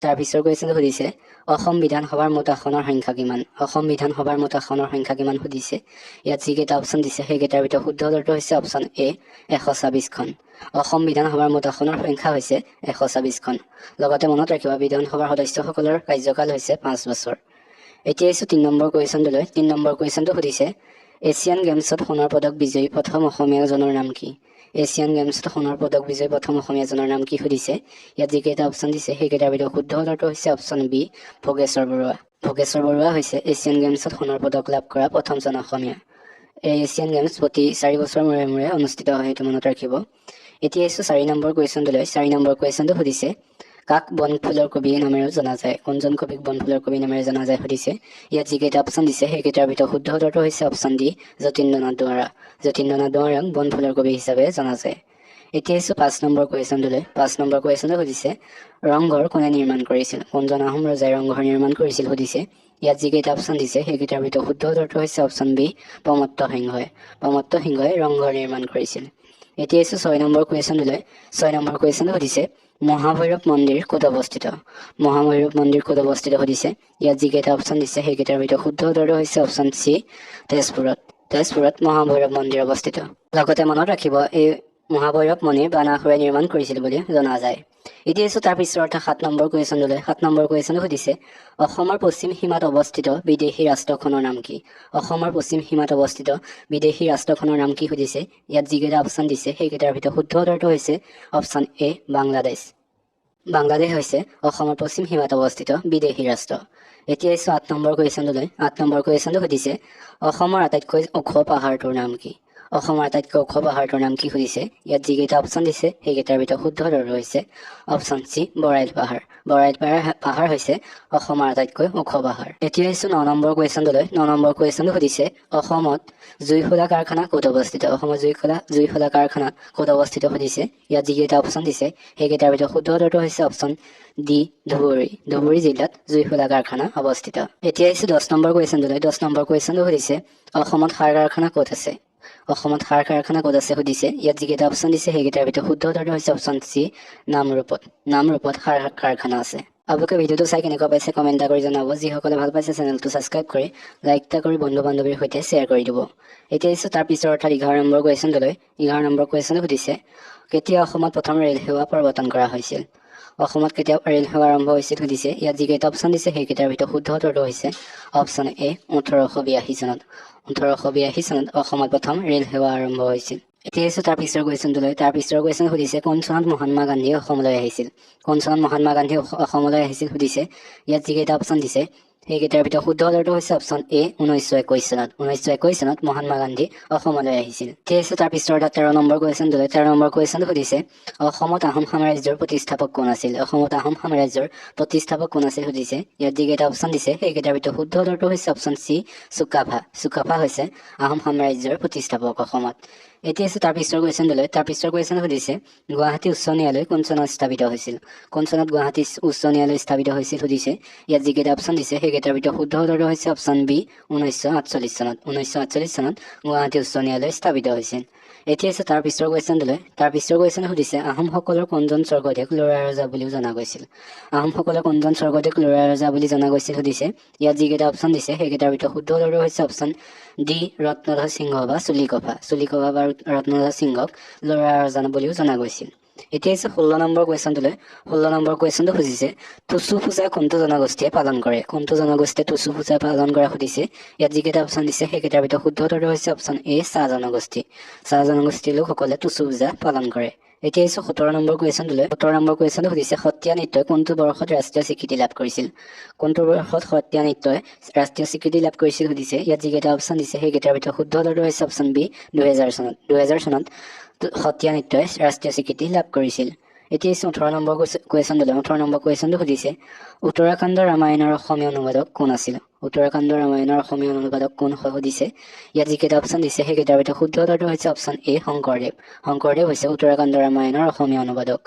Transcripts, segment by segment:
তাৰ পিছৰ কুৱেশ্যনটো সুধিছে অসম বিধানসভাৰ মুঠ আসনৰ সংখ্যা কিমান। অসম বিধানসভাৰ মুঠ আসনৰ সংখ্যা কিমান সুধিছে। ইয়াত যিকেইটা অপশ্যন দিছে সেইকেইটাৰ ভিতৰত শুদ্ধ উত্তৰটো হৈছে অপশ্যন এ 126খন। অসম বিধানসভাৰ মুঠ আসনৰ সংখ্যা হৈছে 126খন। লগতে মনত ৰাখিবা বিধানসভাৰ সদস্যসকলৰ কাৰ্যকাল হৈছে 5 বছৰ। এতিয়া আহিছোঁ 3 নম্বৰ কুৱেশ্যনটোলৈ। 3 নম্বৰ কুৱেশ্যনটো সুধিছে এছিয়ান গেমছত সোণৰ পদক বিজয়ী প্ৰথম অসমীয়াজনৰ নাম কি। এছিয়ান গেমছত সোণৰ পদক বিজয়ী প্ৰথম অসমীয়াজনৰ নাম কি সুধিছে। ইয়াত যিকেইটা অপশ্যন দিছে সেইকেইটাৰ ভিতৰত শুদ্ধ উত্তৰটো হৈছে অপশ্যন বি ভোগেশ্বৰ বৰুৱা। ভোগেশ্বৰ বৰুৱা হৈছে এছিয়ান গেমছত সোণৰ পদক লাভ কৰা প্ৰথমজন অসমীয়া। এই এছিয়ান গেমছ প্ৰতি 4 বছৰ মূৰে মূৰে অনুষ্ঠিত হয়, সেইটো মনত ৰাখিব। এতিয়া আহিছোঁ 4 নম্বৰ কুৱেশ্যনটোলৈ। 4 নম্বৰ কুৱেশ্যনটো সুধিছে কাক বনফুলৰ কবি নামেৰেও জনা যায়। কোনজন কবিক বনফুলৰ কবি নামেৰে জনা যায় সুধিছে। ইয়াত যিকেইটা অপশ্যন দিছে সেইকেইটাৰ ভিতৰত শুদ্ধ উত্তৰটো হৈছে অপশ্যন ডি যতীন্দ্ৰনাথ দুৱৰা। যতীন্দ্ৰনাথ দুৱৰাক বনফুলৰ কবি হিচাপে জনা যায়। এতিয়া আহিছোঁ 5 নম্বৰ কুৱেশ্যনটোলৈ। 5 নম্বৰ কুৱেশ্যনটো সুধিছে ৰংঘৰ কোনে নিৰ্মাণ কৰিছিল। কোনজন আহোম ৰজাই ৰংঘৰ নিৰ্মাণ কৰিছিল সুধিছে। ইয়াত যিকেইটা অপশ্যন দিছে সেইকেইটাৰ ভিতৰত শুদ্ধ উত্তৰটো হৈছে অপশ্যন বি প্ৰমত্ত সিংহই। প্ৰমত্ত সিংহই ৰংঘৰ নিৰ্মাণ কৰিছিল। এতিয়া আহিছোঁ 6 নম্বৰ কুৱেশ্যনটোলৈ। 6 নম্বৰ কুৱেশ্যনটো সুধিছে মহাভৈৰৱ মন্দিৰ ক'ত অৱস্থিত। মহাভৈৰৱ মন্দিৰ ক'ত অৱস্থিত সুধিছে। ইয়াত যিকেইটা অপশ্যন দিছে সেইকেইটাৰ ভিতৰত শুদ্ধ উত্তৰটো হৈছে অপশ্যন চি তেজপুৰত। তেজপুৰত মহাভৈৰৱ মন্দিৰ অৱস্থিত। লগতে মনত ৰাখিব এই মহাভৈৰৱ মন্দিৰ বানাহসুৰে নিৰ্মাণ কৰিছিল বুলি জনা যায়। এতিয়া আহিছোঁ তাৰ পিছৰ অৰ্থাৎ 7 নম্বৰ কুৱেশ্যনটোলৈ। 7 নম্বৰ কুৱেশ্যনটো সুধিছে অসমৰ পশ্চিম সীমাত অৱস্থিত বিদেশী ৰাষ্ট্ৰখনৰ নাম কি। অসমৰ পশ্চিম সীমাত অৱস্থিত বিদেশী ৰাষ্ট্ৰখনৰ নাম কি সুধিছে। ইয়াত যিকেইটা অপশ্যন দিছে সেইকেইটাৰ ভিতৰত শুদ্ধ উত্তৰটো হৈছে অপশ্যন এ বাংলাদেশ। বাংলাদেশ হৈছে অসমৰ পশ্চিম সীমাত অৱস্থিত বিদেশী ৰাষ্ট্ৰ। এতিয়া আহিছোঁ 8 নম্বৰ কুৱেশ্যনটোলৈ। 8 নম্বৰ কুৱেশ্যনটো সুধিছে অসমৰ আটাইতকৈ ওখ পাহাৰটোৰ নাম কি। অসমৰ আটাইতকৈ ওখ পাহাৰটোৰ নাম কি সুধিছে। ইয়াত যিকেইটা অপশ্যন দিছে সেইকেইটাৰ ভিতৰত শুদ্ধ উত্তৰটো হৈছে অপশ্যন চি বৰাইল পাহাৰ। বৰাইল পাহাৰ হৈছে অসমৰ আটাইতকৈ ওখ পাহাৰ। এতিয়া আহিছোঁ 9 নম্বৰ কুৱেশ্যনটোলৈ। 9 নম্বৰ কুৱেশ্যনটো সুধিছে অসমত জুইশলা কাৰখানা ক'ত অৱস্থিত। অসমত জুইশলা কাৰখানা ক'ত অৱস্থিত সুধিছে। ইয়াত যিকেইটা অপশ্যন দিছে সেইকেইটাৰ ভিতৰত শুদ্ধ উত্তৰটো হৈছে অপশ্যন ডি ধুবুৰী। ধুবুৰী জিলাত জুইশলা কাৰখানা অৱস্থিত। এতিয়া আহিছোঁ 10 নম্বৰ কুৱেশ্যনটোলৈ। 10 নম্বৰ কুৱেশ্যনটো সুধিছে অসমত সাৰ কাৰখানা ক'ত আছে। অসমত সাৰ কাৰখানা ক'ত আছে সুধিছে। ইয়াত যিকেইটা অপশ্যন দিছে সেইকেইটাৰ ভিতৰত শুদ্ধ উত্তৰটো হৈছে অপশ্যন চি নামৰূপত। নামৰূপত সাৰ কাৰখানা আছে। আপোনালোকে ভিডিঅ'টো চাই কেনেকুৱা পাইছে কমেণ্ট এটা কৰি জনাব। যিসকলে ভাল পাইছে চেনেলটো ছাবস্ক্ৰাইব কৰি লাইক এটা কৰি বন্ধু বান্ধৱীৰ সৈতে শ্বেয়াৰ কৰি দিব। এতিয়া আহিছোঁ তাৰ পিছৰ অৰ্থাৎ 11 নম্বৰ কুৱেশ্যনটোলৈ। 11 নম্বৰ কুৱেশ্যনটো সুধিছে কেতিয়া অসমত প্ৰথম ৰেল সেৱা প্ৰৱৰ্তন কৰা হৈছিল। অসমত কেতিয়া ৰেল সেৱা আৰম্ভ হৈছিল সুধিছে। ইয়াত যিকেইটা অপশ্যন দিছে সেইকেইটাৰ ভিতৰত শুদ্ধ উত্তৰটো হৈছে অপশ্যন এ 1882 চনত। 1882 চনত অসমত প্ৰথম ৰেল সেৱা আৰম্ভ হৈছিল। এতিয়া আহিছোঁ তাৰ পিছৰ কুৱেশ্যনটোলৈ। তাৰ পিছৰ কুৱেশ্যন সুধিছে কোন চনত মহাত্মা গান্ধী অসমলৈ আহিছিল। কোন চনত মহাত্মা গান্ধী অসমলৈ আহিছিল সুধিছে। ইয়াত যিকেইটা অপশ্যন দিছে সেইকেইটাৰ ভিতৰত শুদ্ধ উত্তৰটো হৈছে অপশ্যন এ 1921 চনত। 1921 চনত মহাত্মা গান্ধী অসমলৈ আহিছিল। এতিয়া আহিছোঁ তাৰ পিছৰ 13 নম্বৰ কুৱেশ্যনটোলৈ। 13 নম্বৰ কুৱেশ্যনটো সুধিছে অসমত আহোম সাম্ৰাজ্যৰ প্ৰতিষ্ঠাপক কোন আছিল। অসমত আহোম সাম্ৰাজ্যৰ প্ৰতিষ্ঠাপক কোন আছিল সুধিছে। ইয়াত যিকেইটা অপশ্যন দিছে সেইকেইটাৰ ভিতৰত শুদ্ধ উত্তৰটো হৈছে অপশ্যন চি চুকাফা। চুকাফা হৈছে আহোম সাম্ৰাজ্যৰ প্ৰতিষ্ঠাপক অসমত। এতিয়া আছে তাৰ পিছৰ কুৱেশ্যনটোলৈ। তাৰ পিছৰ কুৱেশ্যন সুধিছে গুৱাহাটী উচ্চ ন্যায়ালয় কোন চনত স্থাপিত হৈছিল। কোন চনত গুৱাহাটী উচ্চ ন্যায়ালয় স্থাপিত হৈছিল সুধিছে। ইয়াত যিকেইটা অপশ্যন দিছে সেইকেইটাৰ ভিতৰত শুদ্ধ উত্তৰটো হৈছে অপশ্যন বি 1948 চনত। 1948 চনত গুৱাহাটী উচ্চ ন্যায়ালয় স্থাপিত হৈছিল। এতিয়া আছে তাৰ পিছৰ কুৱেশ্যনটোলৈ। তাৰ পিছৰ কুৱেশ্যন সুধিছে আহোমসকলৰ কোনজন স্বৰ্গদেউক লৰা ৰজা বুলিও জনা গৈছিল। আহোমসকলৰ কোনজন স্বৰ্গদেউক লৰা ৰজা বুলি জনা গৈছিল সুধিছে। ইয়াত যিকেইটা অপশ্যন দিছে সেইকেইটাৰ ভিতৰত শুদ্ধ উত্তৰটো হৈছে অপশ্যন ডি ৰত্নধৰ সিংহ বা চুলিকফা। চুলিকফা বা ৰত্নধৰ সিংহক লৰা ৰজা বুলিও জনা গৈছিল। এতিয়া হৈছে 16 নম্বৰ কুৱেশ্যনটোলৈ। 16 নম্বৰ কুৱেশ্যনটো সুধিছে টুচু পূজা কোনটো জনগোষ্ঠীয়ে পালন কৰে। কোনটো জনগোষ্ঠীয়ে টুচু পূজা পালন কৰা সুধিছে। ইয়াত যিকেইটা অপশ্যন দিছে সেইকেইটাৰ ভিতৰত শুদ্ধ উত্তৰটো হৈছে অপশ্যন এ চাহ জনগোষ্ঠী। চাহ জনগোষ্ঠীৰ লোকসকলে টুচু পূজা পালন কৰে। এতিয়া হৈছে 17 নম্বৰ কুৱেশ্যনটোলৈ। 17 নম্বৰ কুৱেশ্যনটো সুধিছে সত্ৰীয়া নৃত্যই কোনটো বৰ্ষত ৰাষ্ট্ৰীয় স্বীকৃতি লাভ কৰিছিল। কোনটো বৰ্ষত সত্ৰীয়া নৃত্যই ৰাষ্ট্ৰীয় স্বীকৃতি লাভ কৰিছিল সুধিছে। ইয়াত যিকেইটা অপশ্যন দিছে সেইকেইটাৰ ভিতৰত শুদ্ধ উত্তৰটো হৈছে অপশ্যন বি 2000 চনত। 2000 চনত সত্ৰীয়া নৃত্যই ৰাষ্ট্ৰীয় স্বীকৃতি লাভ কৰিছিল। এতিয়া 18 নম্বৰ কুৱেশ্যনটোলৈ। 18 নম্বৰ কুৱেশ্যনটো সুধিছে উত্তৰাখণ্ড ৰামায়ণৰ অসমীয়া অনুবাদক কোন আছিল। উত্তৰাখণ্ড ৰামায়ণৰ অসমীয়া অনুবাদক কোন সুধিছে। ইয়াত যিকেইটা অপশ্যন দিছে সেইকেইটাৰ ভিতৰত শুদ্ধ উত্তৰটো হৈছে অপশ্যন এ শংকৰদেৱ। শংকৰদেৱ হৈছে উত্তৰাখণ্ড ৰামায়ণৰ অসমীয়া অনুবাদক।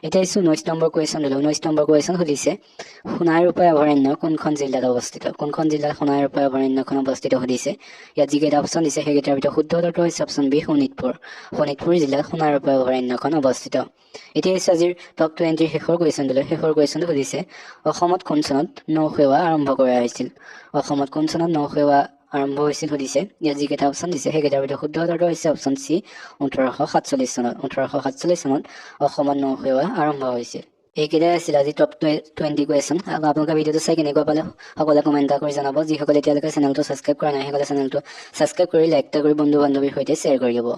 এতিয়া আহিছোঁ 19 নম্বৰ কুৱেশ্যন দিলোঁ। 19 নম্বৰ কুৱেশ্যন সুধিছে সোণাই ৰূপাই অভয়াৰণ্য কোনখন জিলাত অৱস্থিত? কোনখন জিলাত সোণাই ৰূপাই অভয়াৰণ্যখন অৱস্থিত সুধিছে। ইয়াত যিকেইটা অপশ্যন দিছে সেইকেইটাৰ ভিতৰত শুদ্ধ উত্তৰটো হৈছে অপশ্যন বি শোণিতপুৰ। শোণিতপুৰ জিলাত সোণাই ৰূপাই অভয়াৰণ্যখন অৱস্থিত। এতিয়া হৈছে আজিৰ টপ 20 শেষৰ কুৱেশ্যন দিলোঁ। শেষৰ কুৱেশ্যনটো সুধিছে অসমত কোন চনত নৌসেৱা আৰম্ভ কৰা হৈছিল? অসমত কোন চনত নৌসেৱা আৰম্ভ হৈছিল সুধিছে। ইয়াত যিকেইটা অপশ্যন দিছে সেইকেইটাৰ ভিতৰত শুদ্ধ উত্তৰটো হৈছে অপশ্যন চি 1847 চনত। 1847 চনত অসমত নৌসেৱা আৰম্ভ হৈছিল। এইকেইটাই আছিল আজি টপ 20 কুৱেশ্যন। আপোনালোকে ভিডিঅ'টো চাই কেনেকুৱা পালে সকলোৱে কমেণ্ট এটা কৰি জনাব। যিসকলে এতিয়ালৈকে চেনেলটো ছাবস্ক্ৰাইব কৰা নাই সেইসকলে চেনেলটো ছাবস্ক্ৰাইব কৰি লাইক এটা কৰি বন্ধু বান্ধৱীৰ সৈতে শ্বেয়াৰ কৰি দিব।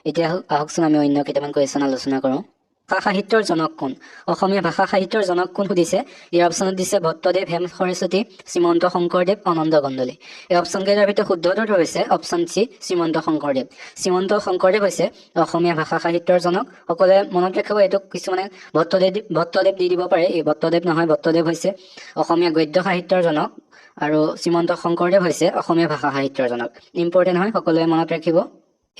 এতিয়া আহকচোন আমি অন্য কেইটামান কুৱেশ্যন আলোচনা কৰোঁ। ভাষা সাহিত্যৰ জনক কোন? অসমীয়া ভাষা সাহিত্যৰ জনক কোন সুধিছে। ইয়াৰ অপশ্যনত দিছে ভট্টদেৱ, হেম সৰস্বতী, শ্ৰীমন্ত শংকৰদেৱ, আনন্দ কন্দলী। এই অপশ্যন কেইটাৰ ভিতৰত শুদ্ধ উত্তৰটো হৈছে অপশ্যন চি শ্ৰীমন্ত শংকৰদেৱ। শ্ৰীমন্ত শংকৰদেৱ হৈছে অসমীয়া ভাষা সাহিত্যৰ জনক। সকলোৱে মনত ৰাখিব, এইটো কিছুমানে ভট্টদেৱ দি দিব পাৰে। এই ভট্টদেৱ নহয়, ভট্টদেৱ হৈছে অসমীয়া গদ্য সাহিত্যৰ জনক আৰু শ্ৰীমন্ত শংকৰদেৱ হৈছে অসমীয়া ভাষা সাহিত্যৰ জনক। ইম্পৰ্টেণ্ট হয়, সকলোৱে মনত ৰাখিব।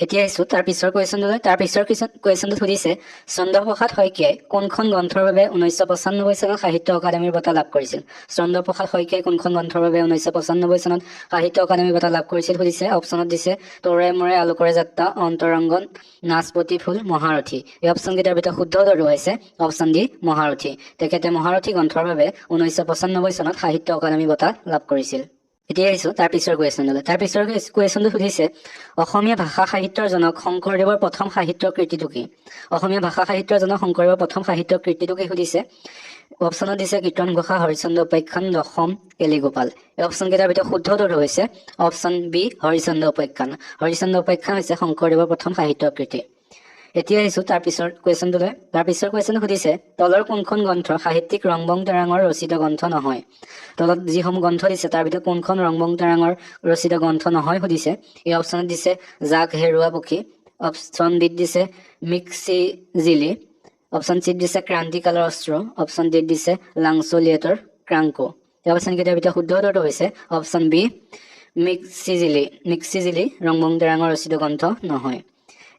এতিয়া আহিছোঁ তাৰ পিছৰ কুৱেশ্যনটোলৈ। তাৰ পিছৰ কুৱেশ্যনটোত সুধিছে চন্দ্ৰপ্ৰসাদ শইকীয়াই কোনখন গ্ৰন্থৰ বাবে 1995 চনত সাহিত্য অকাডেমীৰ বঁটা লাভ কৰিছিল? চন্দ্ৰপ্ৰসাদ শইকীয়াই কোনখন গ্ৰন্থৰ বাবে 1995 চনত সাহিত্য অকাডেমীৰ বঁটা লাভ কৰিছিল সুধিছে। অপশ্যনত দিছে তৰে মৰে আলোকৰে যাত্ৰা, অন্তৰংগন, নাচপতি ফুল, মহাৰথী। এই অপশ্যন কেইটাৰ ভিতৰত শুদ্ধ উত্তৰটো হৈছে অপশ্যন ডি মহাৰথী। তেখেতে মহাৰথী গ্ৰন্থৰ বাবে 1995 চনত সাহিত্য অকাডেমী বঁটা লাভ কৰিছিল। এতিয়া আহিছোঁ তাৰ পিছৰ কুৱেশ্যনলৈ। তাৰ পিছৰ কুৱেশ্যনটো সুধিছে অসমীয়া ভাষা সাহিত্যৰ জনক শংকৰদেৱৰ প্ৰথম সাহিত্য কৃতিটো কি? অসমীয়া ভাষা সাহিত্যৰ জনক শংকৰদেৱৰ প্ৰথম সাহিত্য কৃতিটো কি সুধিছে। অপশ্যনত দিছে কীৰ্তন ঘোষা, হৰিশ্চন্দ্ৰ উপাখ্যান, দশম, কেলিগোপাল। এই অপশ্যন কেইটাৰ ভিতৰত শুদ্ধ উত্তৰটো হৈছে অপশ্যন বি হৰিশ্চন্দ্ৰ উপাখ্যান। হৰিশ্চন্দ্ৰ উপাখ্যান হৈছে শংকৰদেৱৰ প্ৰথম সাহিত্য কৃতি। এতিয়া আহিছোঁ তাৰ পিছৰ কুৱেশ্যনটোলৈ। তাৰ পিছৰ কুৱেশ্যন সুধিছে তলৰ কোনখন গ্ৰন্থ সাহিত্যিক ৰংবং তেৰাঙৰ ৰচিত গ্ৰন্থ নহয়? তলত যিসমূহ গ্ৰন্থ দিছে তাৰ ভিতৰত কোনখন ৰংবং তেৰাঙৰ ৰচিত গ্ৰন্থ নহয় সুধিছে। এই অপশ্যনত দিছে জাক হেৰুৱা পক্ষী, অপশ্যন বিত দিছে মিক্সিজিলি, অপশ্যন চিত দিছে ক্ৰান্তিকালৰ অস্ত্ৰ, অপশ্যন ডিত দিছে লাংচলিয়েটৰ ক্ৰাংকো। এই অপশ্যন কেইটাৰ ভিতৰত শুদ্ধ উত্তৰটো হৈছে অপশ্যন বি মিক্সিজিলি ৰংবং তেৰাঙৰ ৰচিত গ্ৰন্থ নহয়।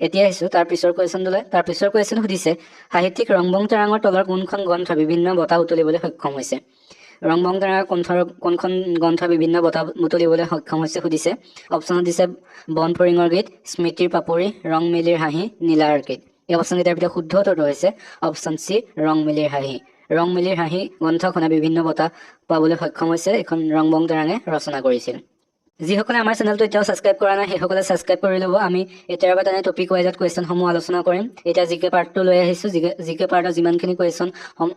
এতিয়া আহিছোঁ তাৰ পিছৰ কুৱেশ্যনটোলৈ। তাৰ পিছৰ কুৱেশ্যন সুধিছে সাহিত্যিক ৰংবং তেৰাঙৰ তলৰ কোনখন গ্ৰন্থ বিভিন্ন বঁটা উতলিবলৈ সক্ষম হৈছে? ৰংবং তেৰাঙৰ কোনখন গ্ৰন্থ বিভিন্ন বঁটা উতলিবলৈ সক্ষম হৈছে সুধিছে। অপশ্যনত দিছে বন ফৰিঙৰ গীত, স্মৃতিৰ পাপৰি, ৰং মিলিৰ হাঁহি, নীলা অৰ্কিড। এই অপশ্যন কেইটাৰ ভিতৰত শুদ্ধ উত্তৰটো হৈছে অপশ্যন চি ৰং মিলিৰ হাঁহি। ৰং মিলিৰ হাঁহি গ্ৰন্থখনে বিভিন্ন বঁটা পাবলৈ সক্ষম হৈছে। এইখন ৰংবং তেৰাঙে ৰচনা কৰিছিল। যিসকলে আমাৰ চেনেলটো এতিয়াও ছাবস্ক্ৰাইব কৰা নাই সেইসকলে ছাবস্ক্ৰাইব কৰি ল'ব। আমি এতিয়াৰ পৰা তেনে টপিক ৱাইজত কুৱেশ্যনসমূহ আলোচনা কৰিম। এতিয়া জিকে পাৰ্টটো লৈ আহিছোঁ। জিকে পাৰ্টৰ যিমানখিনি কুৱেশ্যন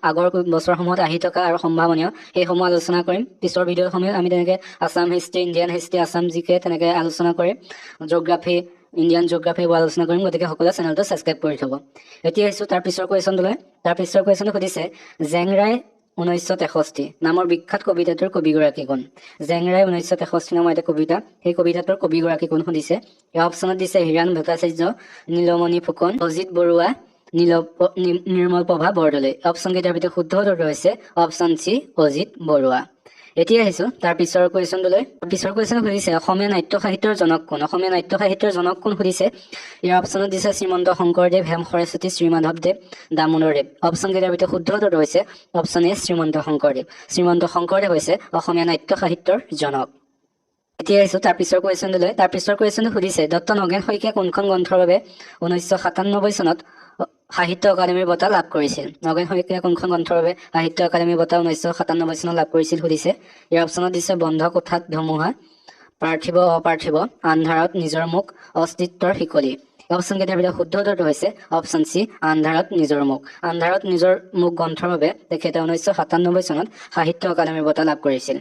আগৰ বছৰসমূহত আহি থকা আৰু সম্ভাৱনীয় সেইসমূহ আলোচনা কৰিম। পিছৰ ভিডিঅ'সমূহত আমি তেনেকৈ Assam history, Indian history, Assam জিকে তেনেকৈ আলোচনা কৰিম। জিঅ'গ্ৰাফী, ইণ্ডিয়ান জিঅ'গ্ৰাফী এইবোৰ আলোচনা কৰিম। গতিকে সকলোৱে চেনেলটো ছাবস্ক্ৰাইব কৰি থ'ব। এতিয়া আহিছোঁ তাৰ পিছৰ কুৱেশ্যনটোলৈ। তাৰ পিছৰ কুৱেশ্যনটো সুধিছে জেংৰাই 1963 নামৰ বিখ্যাত কবিতাটোৰ কবিগৰাকী কোন? জেংৰাই 1963 নামৰ এটা কবিতা, সেই কবিতাটোৰ কবিগৰাকী কোন সুধিছে। এই অপশ্যনত দিছে হীৰাণ ভট্টাচাৰ্য, নীলমণি ফুকন, অজিত বৰুৱা, নিৰ্মল প্ৰভা বৰদলৈ। অপশ্যন কেইটাৰ ভিতৰত শুদ্ধ উত্তৰটো হৈছে অপশ্যন চি অজিত বৰুৱা। এতিয়া আহিছোঁ তাৰ পিছৰ কুৱেশ্যনটোলৈ। পিছৰ কুৱেশ্যন সুধিছে অসমীয়া নাট্য সাহিত্যৰ জনক কোন? অসমীয়া নাট্য সাহিত্যৰ জনক কোন সুধিছে। ইয়াৰ অপশ্যনত দিছে শ্ৰীমন্ত শংকৰদেৱ, হেম সৰস্বতী, শ্ৰীমাধৱদেৱ, দামোদৰদেৱ। অপশ্যন কেইটাৰ ভিতৰত শুদ্ধ উত্তৰটো হৈছে অপশ্যন এ শ্ৰীমন্ত শংকৰদেৱ। শ্ৰীমন্ত শংকৰদেৱ হৈছে অসমীয়া নাট্য সাহিত্যৰ জনক। এতিয়া আহিছোঁ তাৰ পিছৰ কুৱেশ্যনটোলৈ। তাৰ পিছৰ কুৱেশ্যনটো সুধিছে ডক্টৰ নগেন শইকীয়া কোনখন গ্ৰন্থৰ বাবে 1997 চনত সাহিত্য অকাডেমীৰ বঁটা লাভ কৰিছিল? নগেন শইকীয়া কোনখন গ্ৰন্থৰ বাবে সাহিত্য অকাডেমীৰ বঁটা 1997 চনত লাভ কৰিছিল সুধিছে। ইয়াৰ অপশ্যনত দিছে বন্ধ কোঠাত ধুমুহা, পাৰ্থিৱ অপাৰ্থিৱ, আন্ধাৰত নিজৰ মুখ, অস্তিত্বৰ শিকলি। অপশ্যন কেইটাৰ ভিতৰত শুদ্ধ উত্তৰটো হৈছে অপশ্যন চি আন্ধাৰত নিজৰ মুখ। আন্ধাৰত নিজৰ মুখ গ্ৰন্থৰ বাবে তেখেতে 1997 চনত সাহিত্য অকাডেমীৰ বঁটা লাভ কৰিছিল।